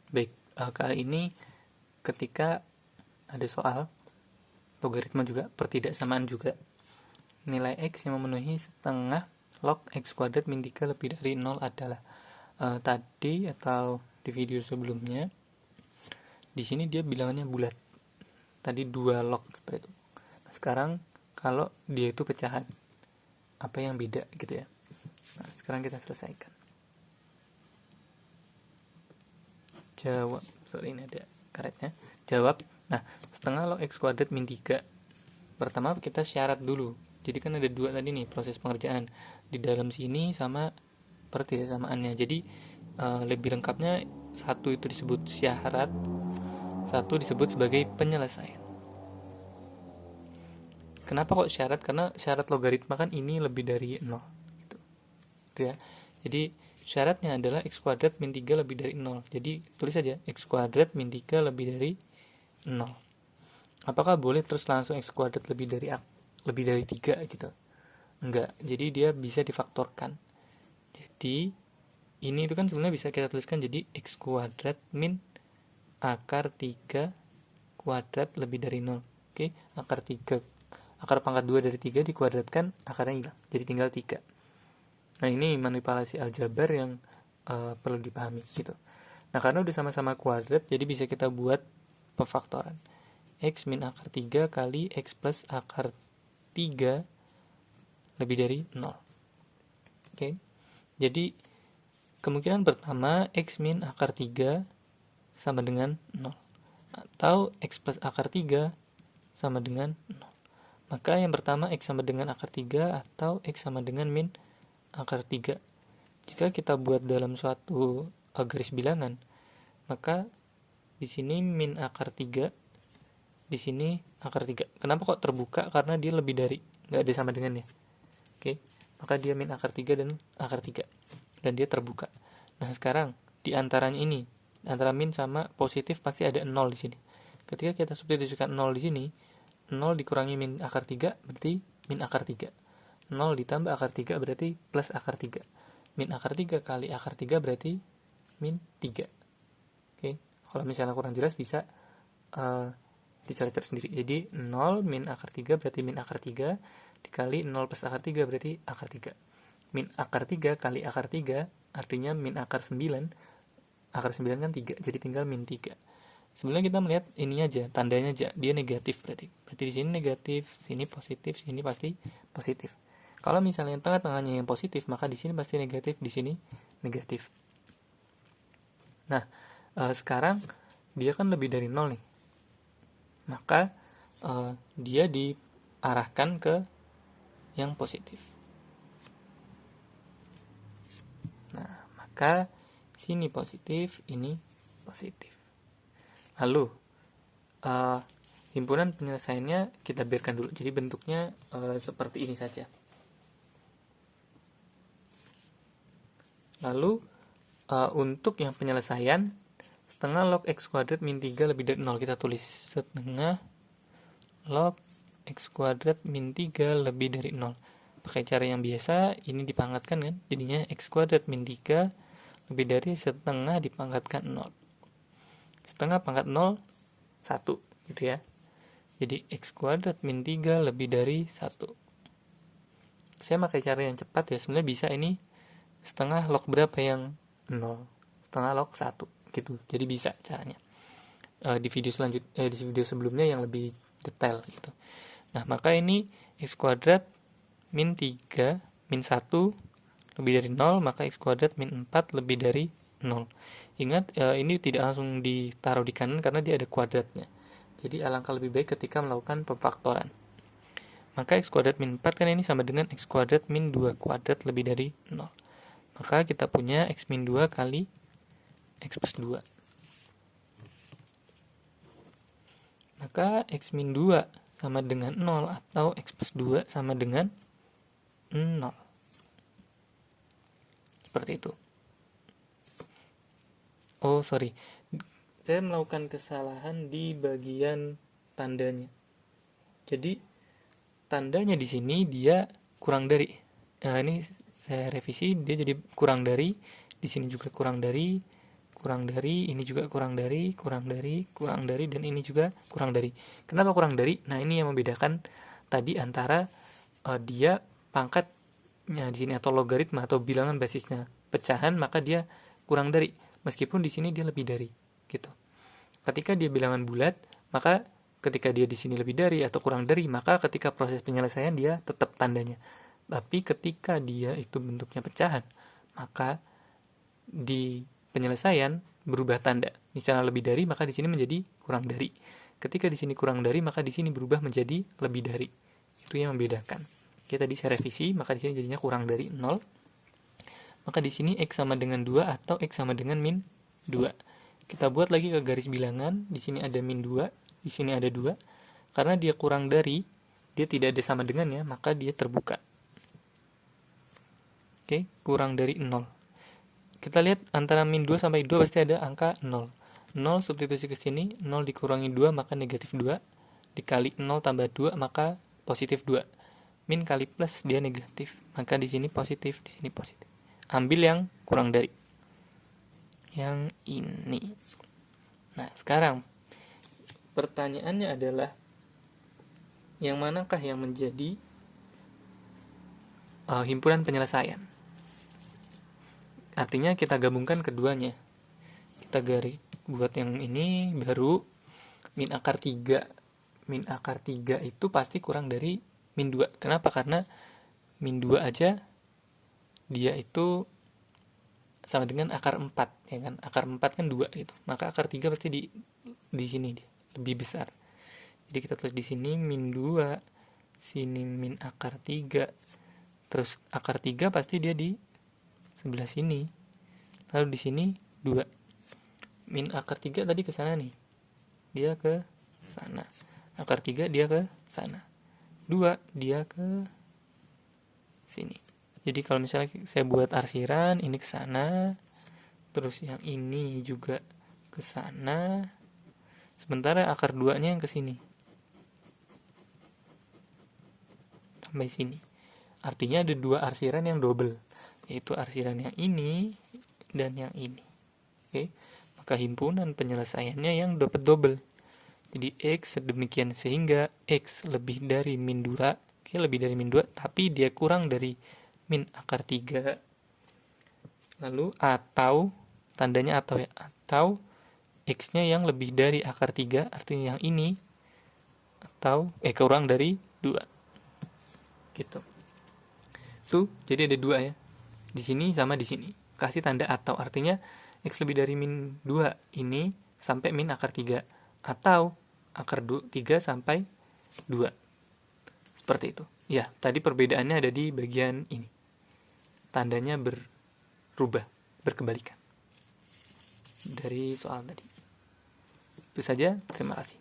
Baik, kali ini ketika ada soal logaritma juga, pertidaksamaan juga, nilai X yang memenuhi setengah log X kuadrat min 3 lebih dari 0 adalah tadi atau di video sebelumnya, di sini dia bilangnya bulat. Tadi 2 log seperti itu. Nah, sekarang kalau dia itu pecahan, apa yang beda gitu ya. Nah, sekarang kita selesaikan. Jawab. Sorry, ini ada karetnya. Jawab. Nah, setengah log X kuadrat min 3. Pertama kita syarat dulu. Jadi kan ada 2 tadi nih proses pengerjaan. Di dalam sini sama pertidaksamaannya. Jadi lebih lengkapnya satu itu disebut syarat, satu disebut sebagai penyelesaian. Kenapa kok syarat? Karena syarat logaritma kan ini lebih dari 0 gitu. Ya. Jadi syaratnya adalah X kuadrat min 3 lebih dari 0. Jadi tulis saja X kuadrat min 3 lebih dari 0. Apakah boleh terus langsung X kuadrat lebih dari 3 gitu? Enggak. Jadi dia bisa difaktorkan. Jadi ini itu kan sebenarnya bisa kita tuliskan jadi X kuadrat min akar 3 kuadrat lebih dari 0. Oke, akar pangkat 2 dari 3 dikuadratkan, akarnya hilang. Jadi tinggal 3. Nah, ini manipulasi aljabar yang perlu dipahami gitu. Nah, karena udah sama-sama kuadrat, jadi bisa kita buat pemfaktoran. X min akar 3 kali X plus akar 3 lebih dari 0. Oke. Jadi kemungkinan pertama X min akar 3 sama dengan 0. Atau X plus akar 3 sama dengan 0. Maka yang pertama X sama dengan akar 3 atau X sama dengan min akar 3. Jika kita buat dalam suatu garis bilangan, maka di sini min akar 3, di sini akar 3. Kenapa kok terbuka? Karena dia lebih dari, nggak ada sama dengannya. Oke, maka dia min akar 3 dan akar 3. Dan dia terbuka. Nah, sekarang di antaranya ini, antara min sama positif pasti ada 0 di sini. Ketika kita substitusikan 0 di sini, 0 dikurangi min akar 3 berarti min akar 3. 0 ditambah akar 3 berarti plus akar 3. Min akar 3 kali akar 3 berarti min 3. Oke, kalau misalnya kurang jelas bisa dicari-cari sendiri. Jadi 0 min akar 3 berarti min akar 3 dikali 0 plus akar 3 berarti akar 3. Min akar 3 kali akar 3 artinya min akar 9. Akar 9 kan 3, jadi tinggal min 3. Sebenarnya kita melihat ini aja, tandanya aja, dia negatif berarti. Berarti di sini negatif, sini positif, sini pasti positif. Kalau misalnya yang tengah-tengahnya yang positif, maka di sini pasti negatif, di sini negatif. Nah, sekarang dia kan lebih dari 0 nih. Maka dia diarahkan ke yang positif. Nah, maka sini positif, ini positif. Lalu himpunan penyelesaiannya kita biarkan dulu. Jadi bentuknya seperti ini saja. Lalu untuk yang penyelesaian, setengah log X kuadrat min 3 lebih dari 0. Kita tulis setengah log X kuadrat min 3 lebih dari 0. Pakai cara yang biasa, ini dipangkatkan kan. Jadinya X kuadrat min 3 lebih dari setengah dipangkatkan 0. Setengah pangkat 0, 1. Gitu ya. Jadi X kuadrat min 3 lebih dari 1. Saya pakai cara yang cepat ya. Sebenarnya bisa ini setengah log berapa yang 0, setengah log 1 gitu. Jadi bisa caranya. Di video di video sebelumnya yang lebih detail gitu. Nah, maka ini X kuadrat min 3 min 1 lebih dari 0, maka X kuadrat min 4 lebih dari 0. Ingat, ini tidak langsung ditaruh di kanan karena dia ada kuadratnya. Jadi alangkah lebih baik ketika melakukan pemfaktoran. Maka X kuadrat min 4 kan ini sama dengan X kuadrat min 2 kuadrat lebih dari 0. Maka kita punya X min 2 kali X plus 2. Maka X min 2 sama dengan 0 atau X plus 2 sama dengan 0. Seperti itu. Oh, sorry. Saya melakukan kesalahan di bagian tandanya. Jadi, tandanya di sini dia kurang dari. Nah, ini saya revisi, dia jadi kurang dari. Di sini juga kurang dari. kurang dari, ini juga kurang dari, dan ini juga kurang dari. Kenapa kurang dari? Nah, ini yang membedakan tadi antara dia pangkatnya di sini atau logaritma atau bilangan basisnya pecahan, maka dia kurang dari. Meskipun di sini dia lebih dari, gitu. Ketika dia bilangan bulat, maka ketika dia di sini lebih dari atau kurang dari, maka ketika proses penyelesaian dia tetap tandanya. Tapi ketika dia itu bentuknya pecahan, maka di penyelesaian berubah tanda. Misalnya lebih dari, maka di sini menjadi kurang dari. Ketika di sini kurang dari, maka di sini berubah menjadi lebih dari. Itu yang membedakan. Oke, tadi saya revisi, maka di sini jadinya kurang dari 0. Maka di sini X sama dengan 2 atau X sama dengan min 2. Kita buat lagi ke garis bilangan, di sini ada min 2, di sini ada 2. Karena dia kurang dari, dia tidak ada sama dengannya, maka dia terbuka. Oke, kurang dari 0. Kita lihat antara min 2 sampai 2 pasti ada angka 0. 0 substitusi ke sini, 0 dikurangi 2 maka negatif 2. Dikali 0 tambah 2 maka positif 2. Min kali plus dia negatif. Maka di sini positif, di sini positif. Ambil yang kurang dari. Yang ini. Nah, sekarang pertanyaannya adalah yang manakah yang menjadi himpunan penyelesaian? Artinya kita gabungkan keduanya. Kita garis buat yang ini baru min akar 3. Min akar 3 itu pasti kurang dari min 2. Kenapa? Karena min 2 aja dia itu sama dengan akar 4, ya kan? Akar 4 kan 2 gitu. Maka akar 3 pasti di sini dia lebih besar. Jadi kita tulis di sini min 2, sini min akar 3. Terus akar 3 pasti dia di sebelah sini. Lalu di sini 2. Min akar 3 tadi ke sana nih. Dia ke sana. Akar 3 dia ke sana. 2 dia ke sini. Jadi kalau misalnya saya buat arsiran, ini ke sana. Terus yang ini juga ke sana. Sementara akar 2-nya yang ke sini. Sampai sini. Artinya ada 2 arsiran yang double. Yaitu arsiran yang ini dan yang ini. Oke. Maka himpunan penyelesaiannya yang dapat double. Jadi X sedemikian sehingga X lebih dari min 2. Oke, lebih dari min 2. Tapi dia kurang dari min akar 3. Lalu atau, tandanya atau ya. Atau X-nya yang lebih dari akar 3. Artinya yang ini. Atau kurang dari 2. Gitu. Tuh, jadi ada 2 ya. Di sini sama di sini. Kasih tanda atau, artinya X lebih dari min 2 ini sampai min akar 3. Atau akar 3 sampai 2. Seperti itu. Ya, tadi perbedaannya ada di bagian ini. Tandanya berubah, berkebalikan. Dari soal tadi. Itu saja, terima kasih.